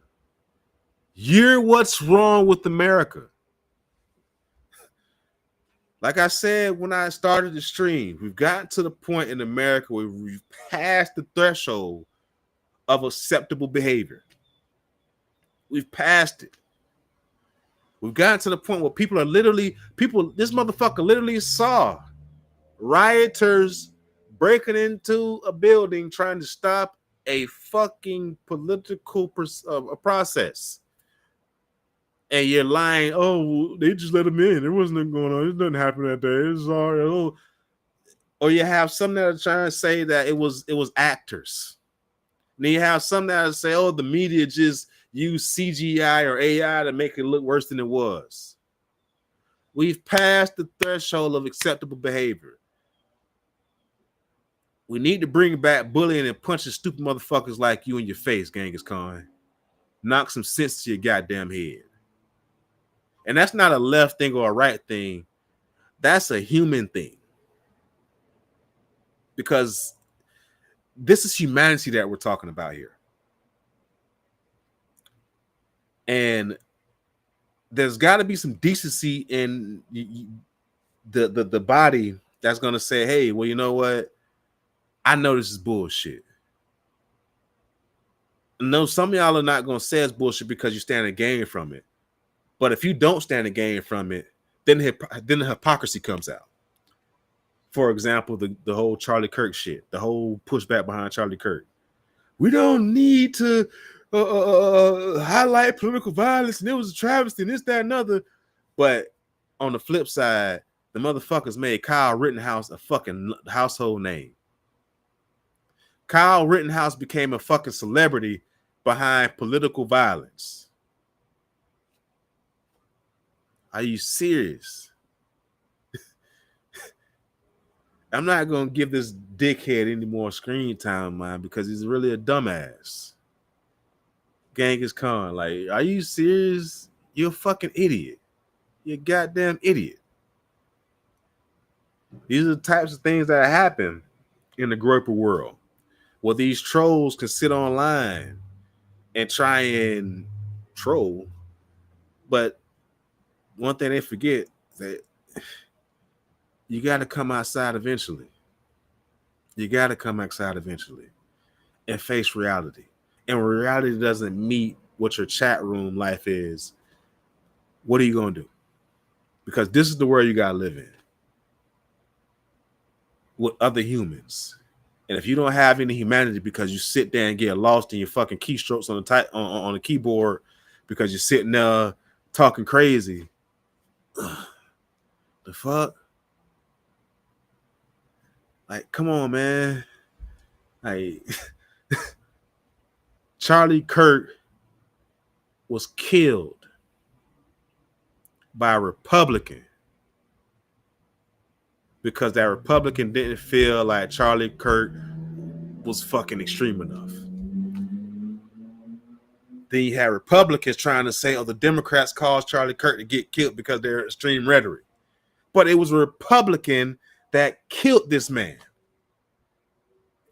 You're what's wrong with America. Like I said when I started the stream, we've gotten to the point in America where we've passed the threshold of acceptable behavior. We've passed it. We've gotten to the point where people are literally, this motherfucker literally saw rioters breaking into a building trying to stop a fucking political process. And you're lying, oh, they just let them in. There wasn't nothing going on. There's nothing happened that day. It was all right. Oh. Or you have some that are trying to say that it was actors. And then you have some that say, oh, the media just used CGI or AI to make it look worse than it was. We've passed the threshold of acceptable behavior. We need to bring back bullying and punching stupid motherfuckers like you in your face, Genghis Khan. Knock some sense to your goddamn head. And that's not a left thing or a right thing. That's a human thing. Because this is humanity that we're talking about here. And there's got to be some decency in the body that's going to say, hey, well, you know what? I know this is bullshit. No, some of y'all are not going to say it's bullshit because you stand to gain from it. But if you don't stand to gain from it, then the hypocrisy comes out. For example, the whole Charlie Kirk shit, the whole pushback behind Charlie Kirk. We don't need to highlight political violence, and it was a travesty, and this, that, and other. But on the flip side, the motherfuckers made Kyle Rittenhouse a fucking household name. Kyle Rittenhouse became a fucking celebrity behind political violence. Are you serious? I'm not going to give this dickhead any more screen time, man, because he's really a dumbass. Genghis Khan, like, are you serious? You're a fucking idiot. You goddamn idiot. These are the types of things that happen in the Groyper world, where these trolls can sit online and try and troll. But one thing they forget that you got to come outside eventually. You got to come outside eventually and face reality. And when reality doesn't meet what your chat room life is, what are you going to do? Because this is the world you got to live in with other humans. And if you don't have any humanity because you sit there and get lost in your fucking keystrokes on the keyboard because you're sitting there talking crazy, the fuck? Like, come on, man. Like, Charlie Kirk was killed by a Republican because that Republican didn't feel like Charlie Kirk was fucking extreme enough. Then you had Republicans trying to say, oh, the Democrats caused Charlie Kirk to get killed because they're extreme rhetoric. But it was a Republican that killed this man.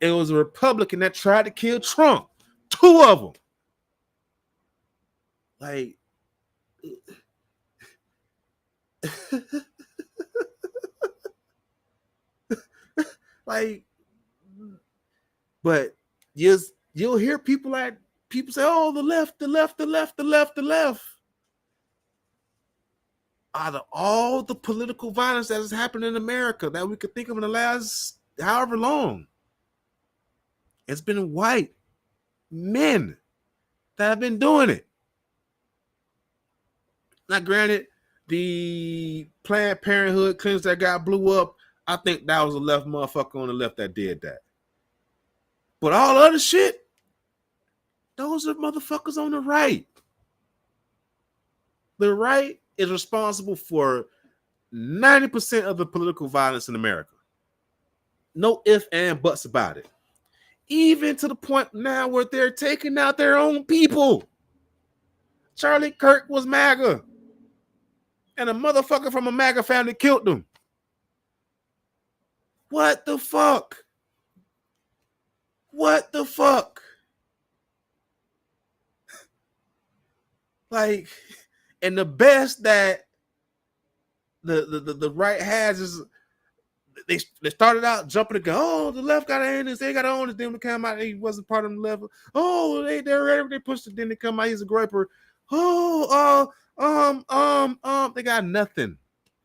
It was a Republican that tried to kill Trump. 2 of them. Like, like, but you'll hear people say, oh, the left. Out of all the political violence that has happened in America that we could think of in the last however long, it's been white men that have been doing it. Now, granted, the Planned Parenthood clinics that got blew up, I think that was a left motherfucker on the left that did that. But all other shit, those are motherfuckers on the right. The right is responsible for 90% of the political violence in America. No ifs and buts about it. Even to the point now where they're taking out their own people. Charlie Kirk was MAGA. And a motherfucker from a MAGA family killed him. What the fuck? What the fuck? Like, and the best that the right has is they started out jumping the gun. Oh, the left got to own this. They got to own this. Then they come out, he wasn't part of the left. Oh, they pushed it. Then they come out, he's a Groyper. Oh, they got nothing.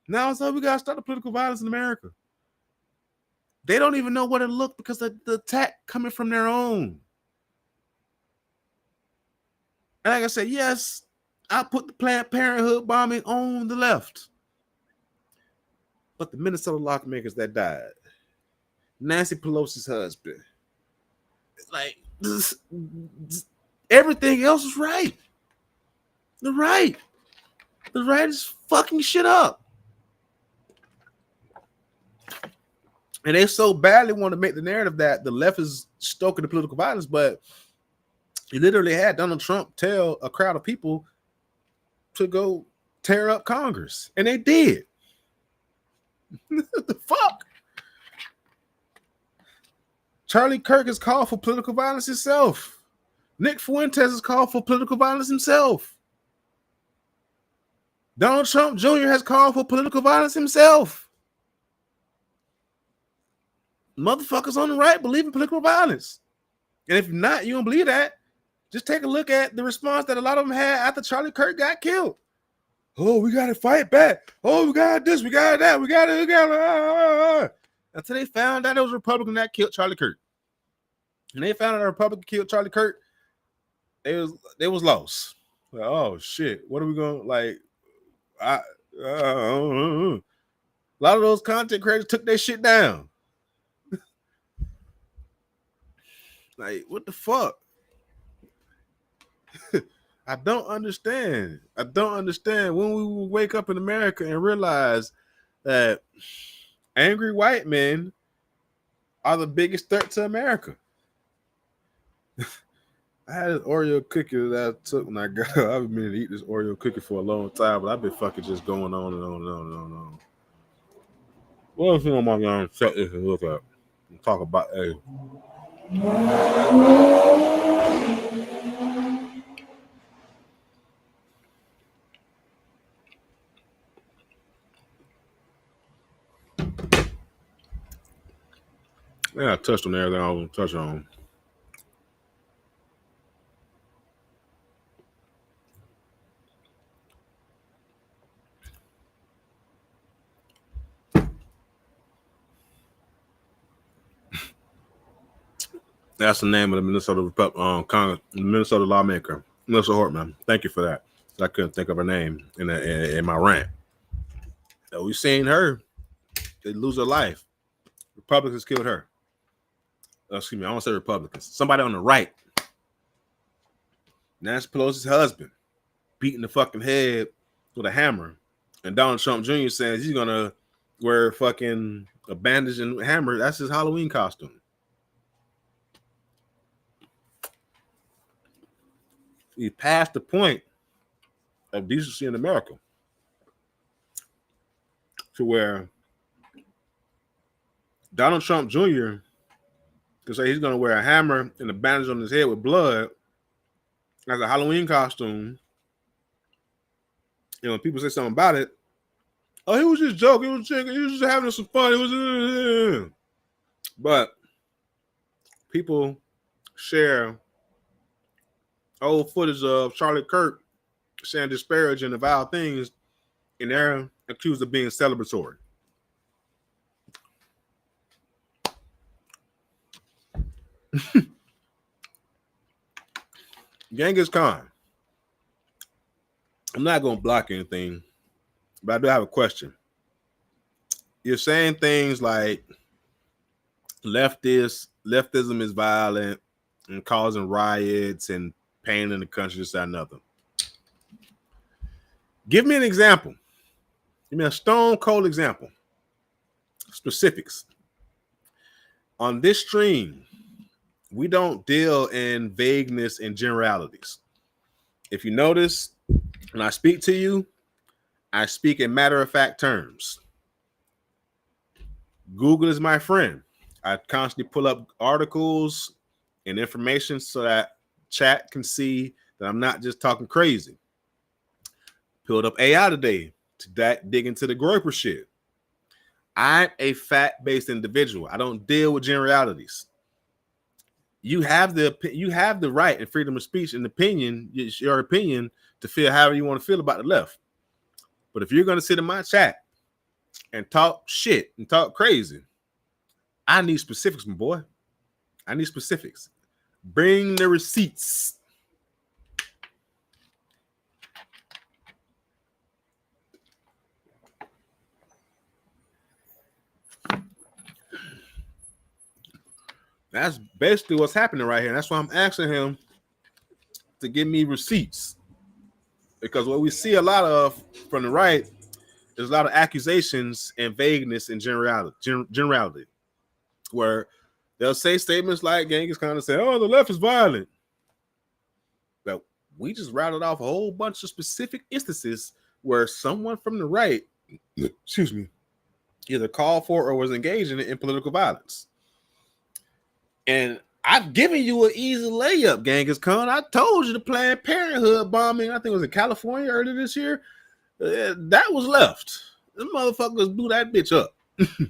Now so we got to start the political violence in America. They don't even know what it looked because of the attack coming from their own. And like I said, yes, I put the Planned Parenthood bombing on the left. But the Minnesota lawmakers that died, Nancy Pelosi's husband, like everything else is right. The right is fucking shit up. And they so badly want to make the narrative that the left is stoking the political violence, but you literally had Donald Trump tell a crowd of people to go tear up Congress. And they did. What the fuck? Charlie Kirk has called for political violence himself. Nick Fuentes has called for political violence himself. Donald Trump Jr. has called for political violence himself. Motherfuckers on the right believe in political violence. And if not, you don't believe that, just take a look at the response that a lot of them had after Charlie Kirk got killed. Oh, we got to fight back. Oh, we got this, we got that, we got it. Until they found out it was a Republican that killed Charlie Kirk. And they found out a Republican killed Charlie Kirk, they was lost. Like, oh, shit, what are we going to, like, a lot of those content creators took their shit down. Like, what the fuck? I don't understand. When we will wake up in America and realize that angry white men are the biggest threat to America. I had this Oreo cookie that I took when I got. I've been meaning to eat this Oreo cookie for a long time, but I've been fucking just going on and on and on and on and on. What else am I gonna set this and look at and talk about? Hey, yeah, I touched on everything I was gonna touch on. That's the name of the Minnesota lawmaker, Melissa Hortman. Thank you for that. I couldn't think of her name in my rant. So we seen her lose her life. Republicans killed her. Excuse me, I want to say Republicans. Somebody on the right. Nancy Pelosi's husband beating the fucking head with a hammer, and Donald Trump Jr. says he's gonna wear fucking a bandage and hammer. That's his Halloween costume. He passed the point of decency in America to where Donald Trump Jr. can say he's going to wear a hammer and a bandage on his head with blood as a Halloween costume. And when people say something about it, oh, he was just joking. He was just having some fun. It was, but people share old footage of Charlie Kirk saying disparaging and vile things, and they're accused of being celebratory. Genghis Khan. I'm not going to block anything, but I do have a question. You're saying things like leftism is violent and causing riots and pain in the country, this, that, and another. Give me an example. Give me a stone cold example. Specifics. On this stream, we don't deal in vagueness and generalities. If you notice, when I speak to you, I speak in matter-of-fact terms. Google is my friend. I constantly pull up articles and information so that chat can see that I'm not just talking crazy. Pulled up AI today to dig into the Groyper shit. I'm a fact-based individual. I don't deal with generalities. You have the right and freedom of speech and opinion, your opinion, to feel however you want to feel about the left. But if you're going to sit in my chat and talk shit and talk crazy, I need specifics, my boy. I need specifics. Bring the receipts. That's basically what's happening right here. That's why I'm asking him to give me receipts. Because what we see a lot of from the right is a lot of accusations and vagueness and generality, where they'll say statements like Genghis Khan and say, oh, the left is violent. But we just rattled off a whole bunch of specific instances where someone from the right, either called for or was engaged in political violence. And I've given you an easy layup, Genghis Khan. I told you the Planned Parenthood bombing, I think it was in California earlier this year, that was left. The motherfuckers blew that bitch up. You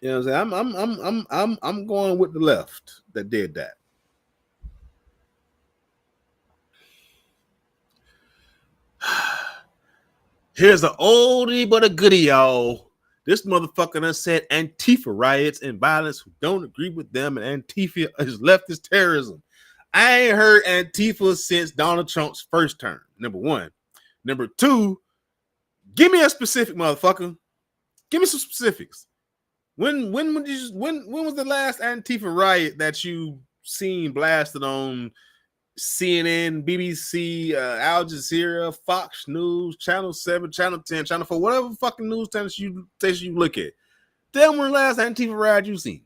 know what I'm saying? I'm going with the left that did that. Here's an oldie but a goodie, y'all. This motherfucker done said Antifa riots and violence who don't agree with them, and Antifa is leftist terrorism. I ain't heard Antifa since Donald Trump's first term. Number one. Number two, give me a specific, motherfucker. Give me some specifics. When was the last Antifa riot that you seen blasted on CNN, BBC, Al Jazeera, Fox News, Channel 7, Channel 10, Channel 4, whatever fucking news station you look at? Tell me when the last Antifa riot you seen.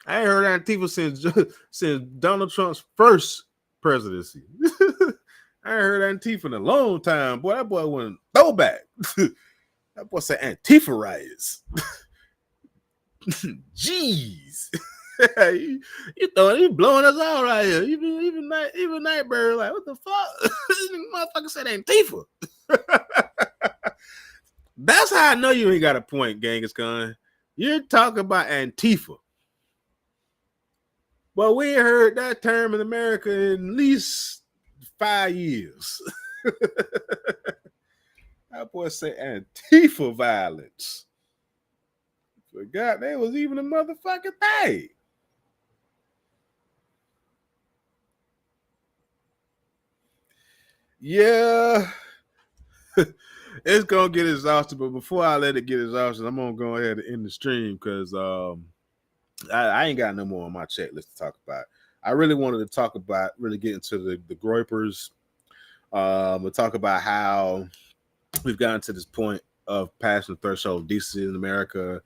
I ain't heard Antifa since Donald Trump's first presidency. I ain't heard Antifa in a long time. Boy, that boy went throwback. That boy said Antifa riots. Jeez. you thought he blowing us all right here. Even Nightbird, like, what the fuck? This motherfucker said Antifa. That's how I know you ain't got a point, Genghis Khan. You're talking about Antifa. Well, we ain't heard that term in America in at least 5 years. That boy said Antifa violence. Forgot that was even a motherfucking thing. Yeah. It's gonna get exhausted, but before I let it get exhausted, I'm gonna go ahead and end the stream because I ain't got no more on my checklist to talk about. I really wanted to talk about, really get into the Groypers. We'll talk about how we've gotten to this point of passing the threshold of decency in America,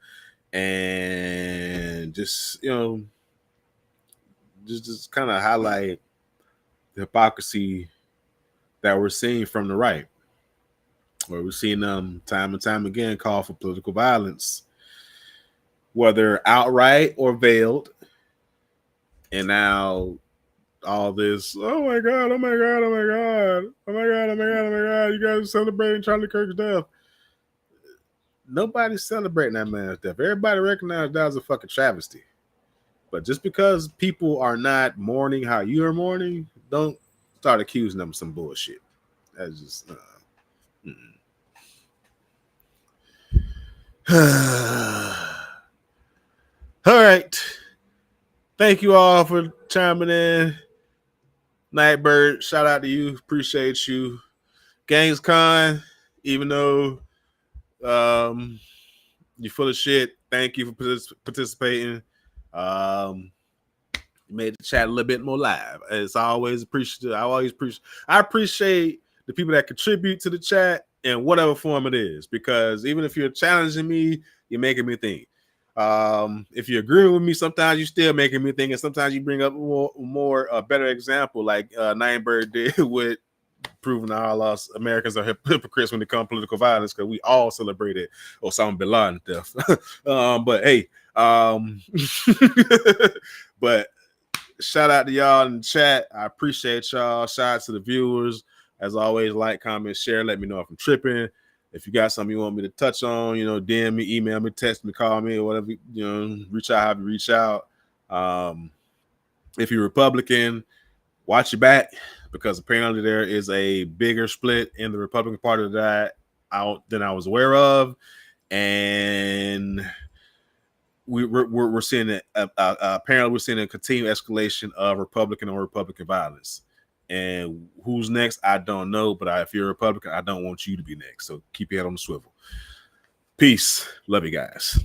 and just just kind of highlight the hypocrisy that we're seeing from the right, where we're seeing them time and time again call for political violence, whether outright or veiled. And now all this, oh my God, oh my God, oh my God, oh my God, oh my God, oh my God, you guys are celebrating Charlie Kirk's death. Nobody's celebrating that man's death. Everybody recognized that was a fucking travesty. But just because people are not mourning how you are mourning, don't start accusing them of some bullshit. That's just all right. Thank you all for chiming in. Nightbird, shout out to you. Appreciate you. Genghis Khan, even though you're full of shit, thank you for participating. Made the chat a little bit more live. It's always appreciative. I appreciate the people that contribute to the chat in whatever form it is, because even if you're challenging me, you're making me think. If you agree with me, sometimes you're still making me think, and sometimes you bring up a better example, like Ninebird did with proving that all us Americans are hypocrites when it comes to political violence, because we all celebrated Osama bin Laden death. But hey, but shout out to y'all in the chat. I appreciate y'all. Shout out to the viewers. As always, like, comment, share. Let me know if I'm tripping. If you got something you want me to touch on, DM me, email me, text me, call me, or whatever, reach out, have you reach out. If you're Republican, watch your back, because apparently there is a bigger split in the Republican Party than I was aware of. And we're seeing it. Apparently, we're seeing a continued escalation of Republican violence. And who's next, I don't know. But if you're a Republican, I don't want you to be next. So keep your head on the swivel. Peace. Love you guys.